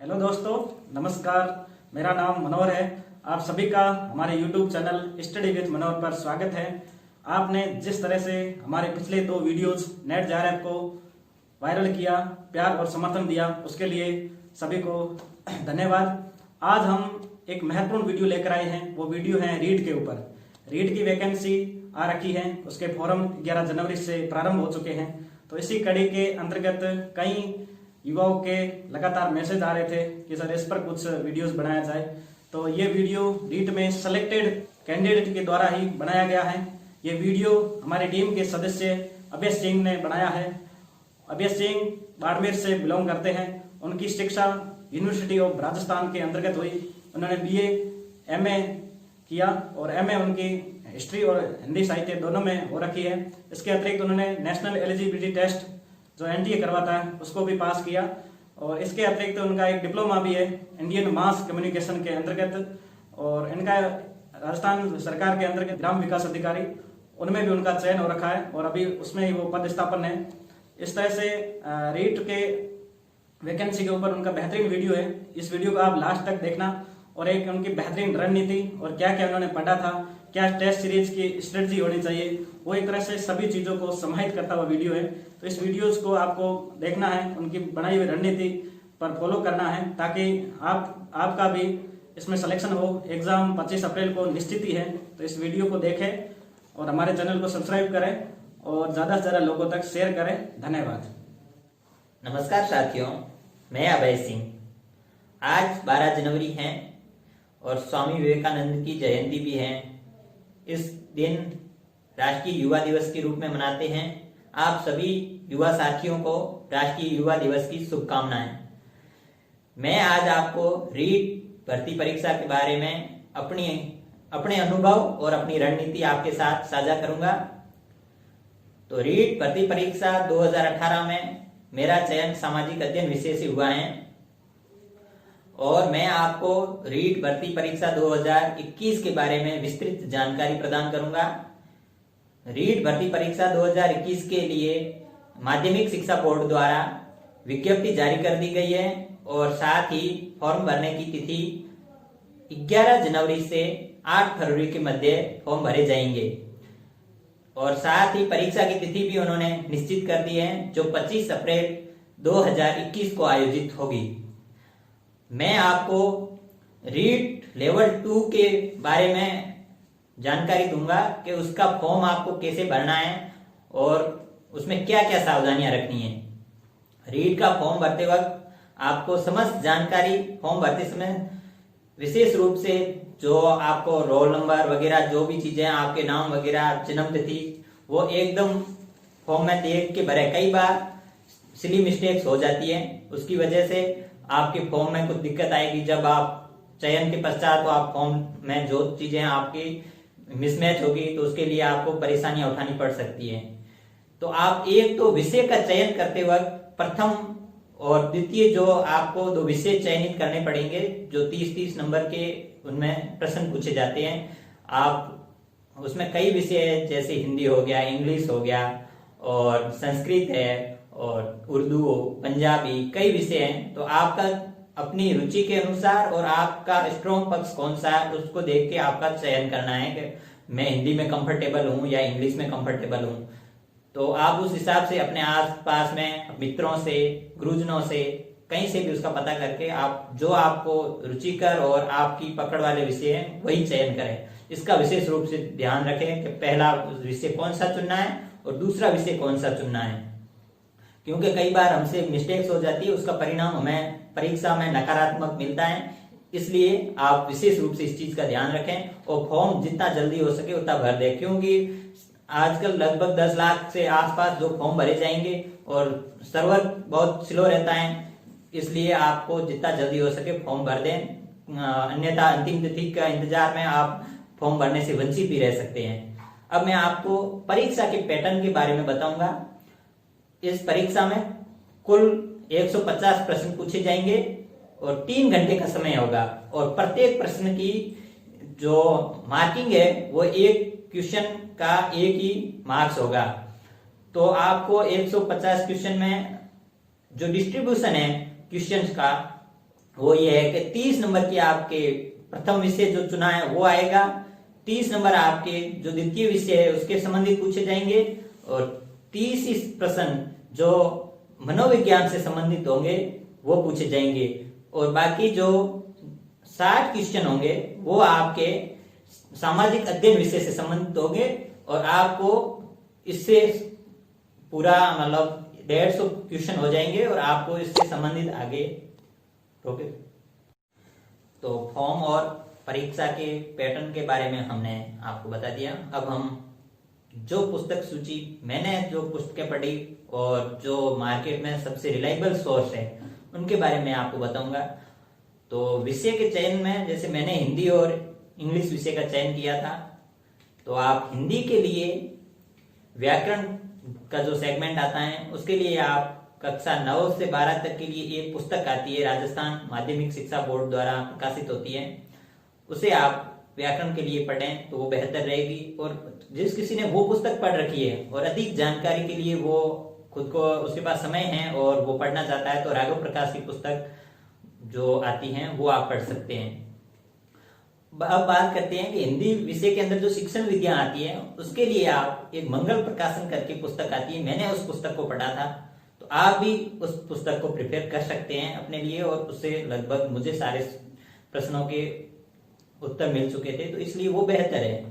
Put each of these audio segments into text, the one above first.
Hello दोस्तों, नमस्कार। मेरा नाम मनोहर है। आप सभी का हमारे YouTube चैनल स्टडी विद मनोहर पर स्वागत है। आपने जिस तरह से हमारे पिछले 2 वीडियोस नेट JRF को वायरल किया, प्यार और समर्थन दिया, उसके लिए सभी को धन्यवाद। आज हम एक महत्वपूर्ण वीडियो लेकर आए हैं। वो वीडियो है रीट के ऊपर। रीट की वैकेंसी आ रखी है, उसके फॉर्म 11 जनवरी से प्रारंभ हो चुके हैं। तो इसी कड़ी के अंतर्गत कई युवाओं के लगातार मैसेज आ रहे थे कि सर इस पर कुछ वीडियोस बनाया जाए। तो ये वीडियो रीट में सेलेक्टेड कैंडिडेट के द्वारा ही बनाया गया है। ये वीडियो हमारी टीम के सदस्य अभय सिंह ने बनाया है। अभय सिंह बाड़मेर से बिलोंग करते हैं। उनकी शिक्षा यूनिवर्सिटी ऑफ राजस्थान के अंतर्गत हुई। उन्होंने BA MA किया और MA उनकी हिस्ट्री और हिंदी साहित्य दोनों में हो रखी है। इसके अतिरिक्त उन्होंने नेशनल एलिजिबिलिटी टेस्ट जो NTA करवाता है उसको भी पास किया। और इसके अतिरिक्त उनका एक डिप्लोमा भी है इंडियन मास कम्युनिकेशन के अंतर्गत। और इनका राजस्थान सरकार के अंतर्गत ग्राम विकास अधिकारी उनमें भी उनका चयन हो रखा है और अभी उसमें ही वो पद स्थापन है। इस तरह से रीट के वैकेंसी के ऊपर उनका बेहतरीन वीडियो है। इस वीडियो को आप लास्ट तक देखना और एक उनकी बेहतरीन रणनीति और क्या क्या उन्होंने पढ़ा था, क्या टेस्ट सीरीज की स्ट्रेटजी होनी चाहिए, वो एक तरह से सभी चीजों को समाहित करता हुआ वीडियो है। तो इस वीडियोस को आपको देखना है, उनकी बनाई हुई रणनीति पर फॉलो करना है ताकि आपका भी इसमें सिलेक्शन हो। एग्जाम 25 अप्रैल को निश्चित ही है। तो इस वीडियो को देखें और हमारे चैनल को सब्सक्राइब करें और ज्यादा से ज्यादा लोगों तक शेयर करें। धन्यवाद। नमस्कार साथियों, मैं अभय सिंह। आज 12 जनवरी है और स्वामी विवेकानंद की जयंती भी है। इस दिन राष्ट्रीय युवा दिवस के रूप में मनाते हैं। आप सभी युवा साथियों को राष्ट्रीय युवा दिवस की शुभकामनाएं। मैं आज आपको रीट भर्ती परीक्षा के बारे में अपने अनुभव और अपनी रणनीति आपके साथ साझा करूंगा। तो रीट भर्ती परीक्षा 2018 में मेरा चयन सामाजिक अध्ययन विषय से हुआ है और मैं आपको रीट भर्ती परीक्षा 2021 के बारे में विस्तृत जानकारी प्रदान करूंगा। रीट भर्ती परीक्षा 2021 के लिए माध्यमिक शिक्षा बोर्ड द्वारा विज्ञप्ति जारी कर दी गई है और साथ ही फॉर्म भरने की तिथि 11 जनवरी से 8 फरवरी के मध्य फॉर्म भरे जाएंगे और साथ ही परीक्षा की तिथि भी उन्होंने निश्चित कर दी है जो 25 अप्रैल 2021 को आयोजित होगी। मैं आपको रीट लेवल 2 के बारे में जानकारी दूंगा कि उसका फॉर्म आपको कैसे भरना है और उसमें क्या क्या सावधानियां रखनी है। रीट का फॉर्म भरते वक्त आपको समस्त जानकारी फॉर्म भरते समय विशेष रूप से जो आपको रोल नंबर वगैरह जो भी चीजें आपके नाम वगैरह जन्म तिथि वो एकदम फॉर्म में देख के भरे। कई बार सिली मिस्टेक्स हो जाती है, उसकी वजह से आपके फॉर्म में कुछ दिक्कत आएगी। जब आप चयन के पश्चात तो आप फॉर्म में जो चीजें आपकी मिसमैच होगी तो उसके लिए आपको परेशानियां उठानी पड़ सकती है। तो आप एक तो विषय का चयन करते वक्त प्रथम और द्वितीय जो आपको 2 विषय चयनित करने पड़ेंगे जो 30-30 नंबर के उनमें प्रश्न पूछे जाते हैं। आप उसमें कई विषय है जैसे हिंदी हो गया, इंग्लिश हो गया और संस्कृत है और उर्दू, पंजाबी, कई विषय हैं। तो आपका अपनी रुचि के अनुसार और आपका स्ट्रॉन्ग पक्ष कौन सा है उसको देख के आपका चयन करना है कि मैं हिंदी में कंफर्टेबल हूँ या इंग्लिश में कंफर्टेबल हूँ। तो आप उस हिसाब से अपने आसपास में मित्रों से, गुरुजनों से, कहीं से भी उसका पता करके आप जो आपको रुचिकर और आपकी पकड़ वाले विषय हैं वही चयन करें। इसका विशेष रूप से ध्यान रखें कि पहला विषय कौन सा चुनना है और दूसरा विषय कौन सा चुनना है, क्योंकि कई बार हमसे मिस्टेक्स हो जाती है, उसका परिणाम हमें परीक्षा में नकारात्मक मिलता है। इसलिए आप विशेष रूप से इस चीज का ध्यान रखें और फॉर्म जितना जल्दी हो सके उतना भर दें, क्योंकि आजकल लगभग 10 लाख से आसपास जो फॉर्म भरे जाएंगे और सर्वर बहुत स्लो रहता है। इसलिए आपको जितना जल्दी हो सके फॉर्म भर दें, अन्यथा अंतिम तिथि का इंतजार में आप फॉर्म भरने से वंचित भी रह सकते हैं। अब मैं आपको परीक्षा के पैटर्न के बारे में बताऊंगा। इस परीक्षा में कुल 150 प्रश्न पूछे जाएंगे और 3 घंटे का समय होगा और प्रत्येक प्रश्न की जो मार्किंग है वो एक क्वेश्चन का एक ही मार्क्स होगा। तो आपको 150 क्वेश्चन में जो डिस्ट्रीब्यूशन है क्वेश्चंस का वो ये है कि 30 नंबर की आपके प्रथम विषय जो चुना है वो आएगा, 30 नंबर आपके जो द्वितीय विषय है उसके संबंधित पूछे जाएंगे, और 30 प्रश्न जो मनोविज्ञान से संबंधित होंगे वो पूछे जाएंगे, और बाकी जो 60 क्वेश्चन होंगे वो आपके सामाजिक अध्ययन विषय से संबंधित होंगे, और आपको इससे पूरा मतलब 150 क्वेश्चन हो जाएंगे और आपको इससे संबंधित आगे टॉपिक। तो फॉर्म और परीक्षा के पैटर्न के बारे में हमने आपको बता दिया। अब हम जो पुस्तक सूची मैंने जो पुस्तकें पढ़ी और जो मार्केट में सबसे रिलायबल सोर्स है उनके बारे में आपको बताऊंगा। तो विषय के चयन में जैसे मैंने हिंदी और इंग्लिश विषय का चयन किया था, तो आप हिंदी के लिए व्याकरण का जो सेगमेंट आता है उसके लिए आप कक्षा 9 से 12 तक के लिए एक पुस्तक आती है, राजस्थान माध्यमिक शिक्षा बोर्ड द्वारा प्रकाशित होती है, उसे आप व्याकरण के लिए पढ़ें तो वो बेहतर रहेगी। और जिस किसी ने वो पुस्तक पढ़ रखी है और अधिक जानकारी के लिए वो खुद को उसके पास समय है और वो पढ़ना चाहता है, तो राघव प्रकाश की पुस्तक जो आती है वो आप पढ़ सकते हैं। अब बात करते हैं कि हिंदी विषय के अंदर जो शिक्षण विद्या आती है उसके लिए आप एक मंगल प्रकाशन करके पुस्तक आती है, मैंने उस पुस्तक को पढ़ा था, तो आप भी उस पुस्तक को प्रिपेयर कर सकते हैं अपने लिए, और उससे लगभग मुझे सारे प्रश्नों के उत्तर मिल चुके थे, तो इसलिए वो बेहतर है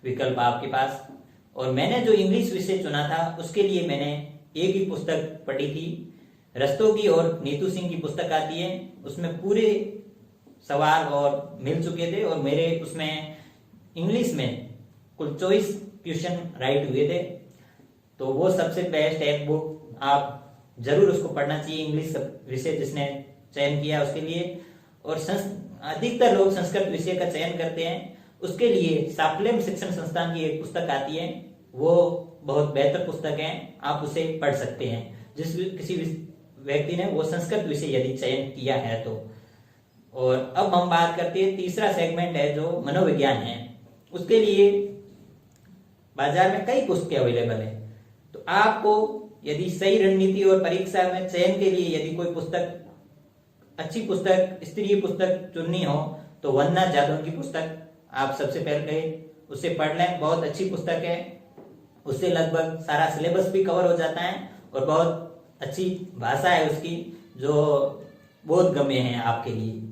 विकल्प आपके पास। और मैंने जो इंग्लिश विषय चुना था उसके लिए मैंने एक ही पुस्तक पढ़ी थी, रस्तोगी और नीतू सिंह की पुस्तक आती है, उसमें पूरे सवाल और मिल चुके थे, और मेरे उसमें इंग्लिश में कुल 24 क्वेश्चन राइट हुए थे, तो वो सबसे बेस्ट है बुक, आप जरूर उसको पढ़ना चाहिए इंग्लिश विषय जिसने चयन किया उसके लिए। और अधिकतर लोग संस्कृत विषय का चयन करते हैं, उसके लिए साफल्यम शिक्षण संस्थान की एक पुस्तक आती है, वो बहुत बेहतर पुस्तक है, आप उसे पढ़ सकते हैं जिस किसी व्यक्ति ने वो संस्कृत विषय यदि चयन किया है तो। और अब हम बात करते हैं तीसरा सेगमेंट है जो मनोविज्ञान है, उसके लिए बाजार में कई पुस्तकें अवेलेबल है, तो आपको यदि सही रणनीति और परीक्षा में चयन के लिए यदि कोई पुस्तक अच्छी पुस्तक स्तरीय पुस्तक चुननी हो तो वंदना जादौन की पुस्तक आप सबसे पहले उसे पढ़ लें, बहुत अच्छी पुस्तक है, उससे लगभग सारा सिलेबस भी कवर हो जाता है और बहुत अच्छी भाषा है उसकी जो बोधगम्य है आपके लिए।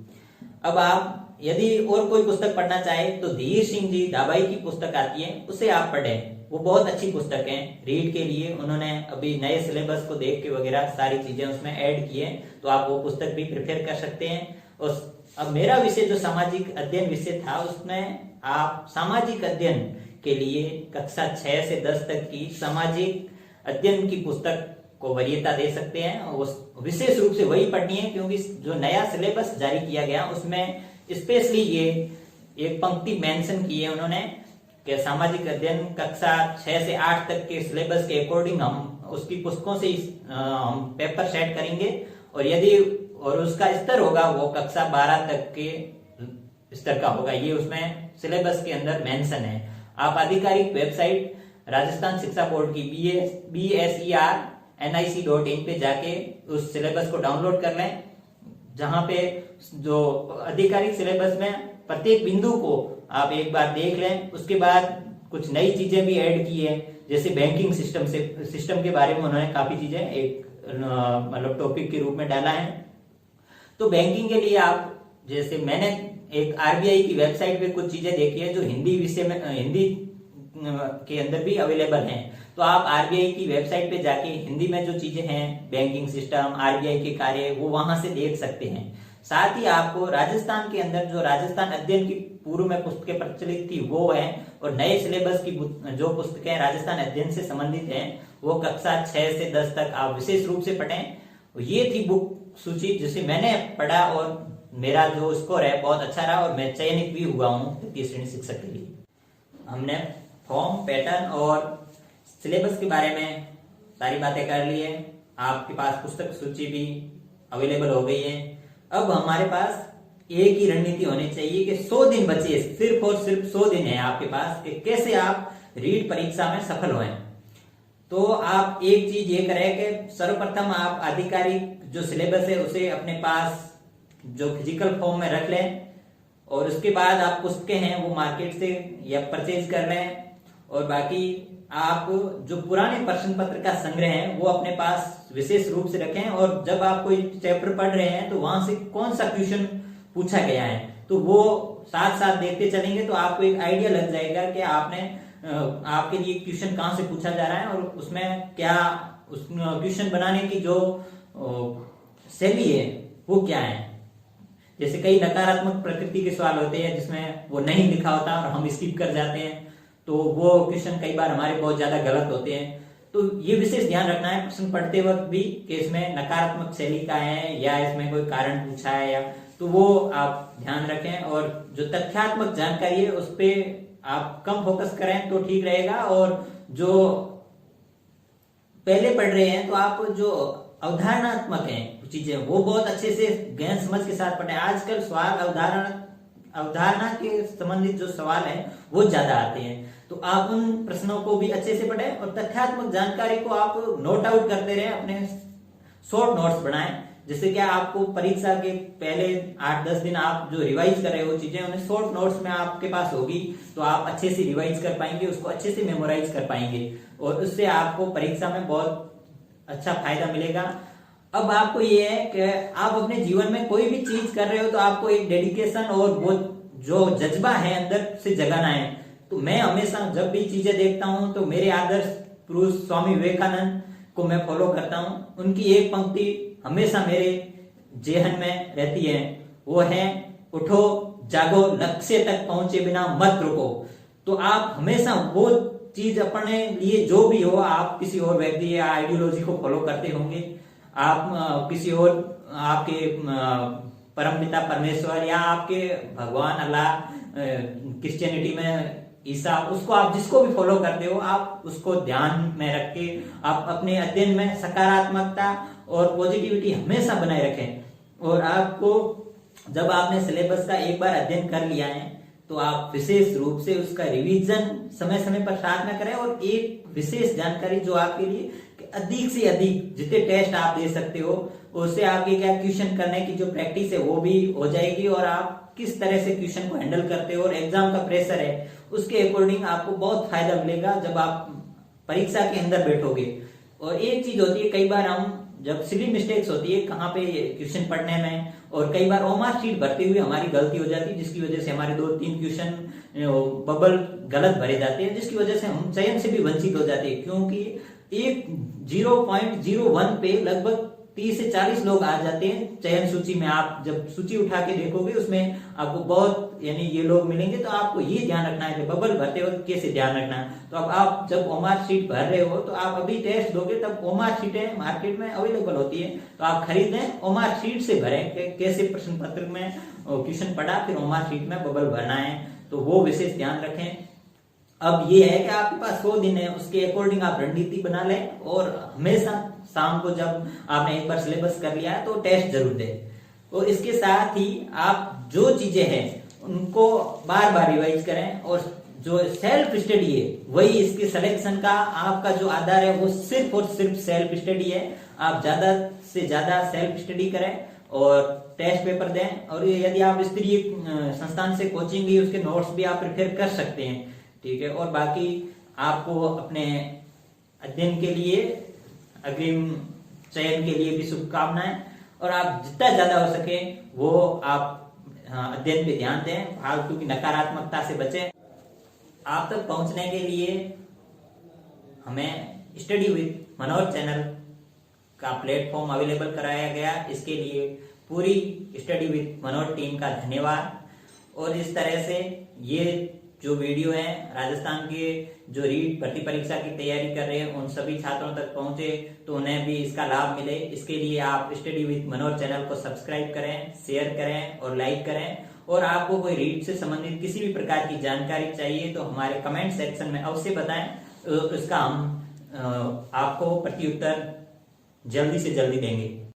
अब आप यदि और कोई पुस्तक पढ़ना चाहे तो धीर सिंह जी दाबाई की पुस्तक आती है, उसे आप पढ़ें, वो बहुत अच्छी पुस्तक है रीड के लिए, उन्होंने अभी नए सिलेबस को देख के वगैरह सारी चीजें उसमें ऐड की है, तो आप वो पुस्तक भी प्रिपेयर कर सकते हैं। और अब मेरा विषय जो सामाजिक अध्ययन विषय था उसमें आप सामाजिक अध्ययन के लिए कक्षा 6 से 10 तक की सामाजिक अध्ययन की पुस्तक को वरीयता दे सकते हैं, और विशेष रूप से वही पढ़नी है क्योंकि जो नया सिलेबस जारी किया गया उसमें स्पेशली ये एक पंक्ति मेंशन की है उन्होंने कि सामाजिक अध्ययन कक्षा 6 से 8 तक के सिलेबस के अकॉर्डिंग हम उसकी पुस्तकों से हम पेपर सेट करेंगे, और यदि और उसका स्तर होगा वो कक्षा 12 तक के स्तर का होगा, ये उसमें सिलेबस के अंदर मेंशन है। आप आधिकारिक वेबसाइट राजस्थान शिक्षा बोर्ड की BSERNIC.in पे जाके उस सिलेबस को डाउनलोड कर लें, जहां पे जो आधिकारिक सिलेबस में प्रत्येक बिंदु को आप एक बार देख लें। उसके बाद कुछ नई चीजें भी ऐड की है, जैसे बैंकिंग सिस्टम के बारे में उन्होंने काफी चीजें एक मतलब टॉपिक के रूप में डाला है। तो बैंकिंग के लिए आप जैसे मैंने एक RBI की वेबसाइट पे कुछ चीजें देखी है जो हिंदी विषय में हिंदी के अंदर भी अवेलेबल हैं, तो आप RBI की वेबसाइट पे जाके हिंदी में जो चीजें हैं बैंकिंग सिस्टम RBI के कार्य वो वहां से देख सकते हैं। साथ ही आपको राजस्थान के अंदर जो राजस्थान अध्ययन की पूर्व में पुस्तकें प्रचलित थी वो है, और नए सिलेबस की जो पुस्तकें राजस्थान अध्ययन से संबंधित हैं वो कक्षा 6 से 10 तक आप विशेष रूप से पढ़ें। ये थी बुक सूची जिसे मैंने पढ़ा और मेरा जो स्कोर है बहुत अच्छा रहा और मैं चयनित भी हुआ हूँ तृतीय श्रेणी शिक्षक के लिए। हमने फॉर्म पैटर्न और सिलेबस के बारे में सारी बातें कर ली है, आपके पास पुस्तक सूची भी अवेलेबल हो गई है। अब हमारे पास एक ही रणनीति होनी चाहिए कि 100 दिन बचे, सिर्फ और सिर्फ 100 दिन है आपके पास कि कैसे आप रीट परीक्षा में सफल हों। तो आप एक चीज ये करें कि सर्वप्रथम आप आधिकारिक जो सिलेबस है उसे अपने पास जो फिजिकल फॉर्म में रख लें और उसके बाद आप पुस्तकें हैं वो मार्केट से या परचेज कर लें। और बाकी आप जो पुराने प्रश्न पत्र का संग्रह है वो अपने पास विशेष रूप से रखें, और जब आप कोई चैप्टर पढ़ रहे हैं तो वहां से कौन सा क्वेश्चन पूछा गया है तो वो साथ साथ देखते चलेंगे तो आपको एक आइडिया लग जाएगा कि आपके लिए क्वेश्चन कहाँ से पूछा जा रहा है और उसमें क्या उस क्वेश्चन बनाने की जो शैली है वो क्या है। जैसे कई नकारात्मक प्रकृति के सवाल होते हैं जिसमें वो नहीं लिखा होता और हम स्किप कर जाते हैं, तो वो क्वेश्चन कई बार हमारे बहुत ज्यादा गलत होते हैं। तो ये विशेष ध्यान रखना है प्रश्न पढ़ते वक्त भी कि इसमें नकारात्मक शैली का है या इसमें कोई कारण पूछा है, या तो वो आप ध्यान रखें। और जो तथ्यात्मक जानकारी है उस पर आप कम फोकस करें तो ठीक रहेगा। और जो पहले पढ़ रहे हैं तो आप जो अवधारणात्मक है चीजें वो बहुत अच्छे से ज्ञान समझ के साथ पढ़ें। आजकल सवाल अवधारणा के संबंधित जो सवाल है वो ज्यादा आते हैं, तो आप उन प्रश्नों को भी अच्छे से पढ़ें और तथ्यात्मक जानकारी को आप नोट आउट करते रहें, अपने शॉर्ट नोट्स बनाएं। जिससे क्या आपको परीक्षा के पहले 8-10 दिन आप जो रिवाइज कर रहे हो चीजें उन्हें शॉर्ट नोट्स में आपके पास होगी तो आप अच्छे से रिवाइज कर पाएंगे, उसको अच्छे से मेमोराइज कर पाएंगे और उससे आपको परीक्षा में बहुत अच्छा फायदा मिलेगा। अब आपको ये है कि आप अपने जीवन में कोई भी चीज कर रहे हो तो आपको एक डेडिकेशन और वो जो जज्बा है अंदर से जगाना है। तो मैं हमेशा जब भी चीजें देखता हूं तो मेरे आदर्श पुरुष स्वामी विवेकानंद को मैं फॉलो करता हूं। उनकी एक पंक्ति हमेशा मेरे जेहन में रहती है, वो है उठो जागो लक्ष्य तक पहुंचे बिना मत रुको। तो आप हमेशा वो चीज अपने लिए जो भी हो, आप किसी और व्यक्ति या आइडियोलॉजी को फॉलो करते होंगे, आप किसी और आपके परमपिता परमेश्वर या आपके भगवान अल्लाह क्रिश्चियनिटी में ईसा, उसको आप जिसको भी फॉलो करते हो आप उसको ध्यान में रख के आप अपने अध्ययन में सकारात्मकता और पॉजिटिविटी हमेशा बनाए रखें। और आपको जब आपने सिलेबस का एक बार अध्ययन कर लिया है तो आप विशेष रूप से उसका रिवीजन समय समय पर साथ में करें। और एक विशेष जानकारी जो आपके लिए अधिक से अधिक जितने टेस्ट आप दे सकते हो उससे आपकी क्या क्वेश्चन करने की जो प्रैक्टिस है वो भी हो जाएगी और आप किस तरह से क्वेश्चन को हैंडल करते हो और एग्जाम का प्रेशर है उसके अकॉर्डिंग आपको बहुत फायदा मिलेगा जब आप परीक्षा के अंदर बैठोगे। और एक चीज होती है, कई बार हम जब सिली मिस्टेक्स होती है कहाँ पे क्वेश्चन पढ़ने में, और कई बार ओमार शीट भरते हुए हमारी गलती हो जाती है जिसकी वजह से हमारे 2-3 क्वेश्चन बबल गलत भरे जाते हैं, जिसकी वजह से हम चयन से भी वंचित हो जाते हैं। क्योंकि एक 0.01 पे लगभग 30 से 40 लोग आ जाते हैं चयन सूची में। आप जब सूची उठा के देखोगे उसमें आपको बहुत यानी ये लोग मिलेंगे। तो आपको ये ध्यान रखना है कि बबल भरते वक्त कैसे ध्यान रखना है। तो अब आप जब ओमार शीट भर रहे हो तो आप अभी टेस्ट दोगे तब ओमार शीटें मार्केट में अवेलेबल होती है, तो आप खरीदें ओमार शीट से भरें कैसे प्रश्न पत्र में क्वेश्चन पढ़ा फिर ओमार शीट में बबल भरना है, तो वो विशेष ध्यान रखें। अब ये है कि आपके पास 100 दिन है, उसके अकॉर्डिंग आप रणनीति बना लें और हमेशा शाम को जब आपने एक बार सिलेबस कर लिया है तो टेस्ट जरूर दें। और इसके साथ ही आप जो चीजें हैं उनको बार बार रिवाइज करें और जो सेल्फ स्टडी है वही इसके सिलेक्शन का आपका जो आधार है वो सिर्फ और सिर्फ सेल्फ स्टडी है। आप ज्यादा से ज्यादा सेल्फ स्टडी करें और टेस्ट पेपर दें। और यदि आप स्तरीय संस्थान से कोचिंग ली उसके नोट्स भी आप प्रिपेयर कर सकते हैं, ठीक है। और बाकी आपको अपने अध्ययन के लिए अग्रिम चयन के लिए भी शुभकामनाएं। और आप जितना ज्यादा हो सके वो आप अध्ययन पे ध्यान दें, फालतू की नकारात्मकता से बचें। आप तक पहुंचने के लिए हमें स्टडी विद मनोज चैनल का प्लेटफॉर्म अवेलेबल कराया गया, इसके लिए पूरी स्टडी विद मनोज टीम का धन्यवाद। और इस तरह से ये जो वीडियो है राजस्थान के जो रीट भर्ती परीक्षा की तैयारी कर रहे हैं उन सभी छात्रों तक पहुंचे तो उन्हें भी इसका लाभ मिले। इसके लिए आप स्टडी विद मनोज चैनल को सब्सक्राइब करें, शेयर करें और लाइक करें। और आपको कोई रीट से संबंधित किसी भी प्रकार की जानकारी चाहिए तो हमारे कमेंट सेक्शन में अवश्य बताएं, तो इसका हम आपको प्रत्युत्तर जल्दी से जल्दी देंगे।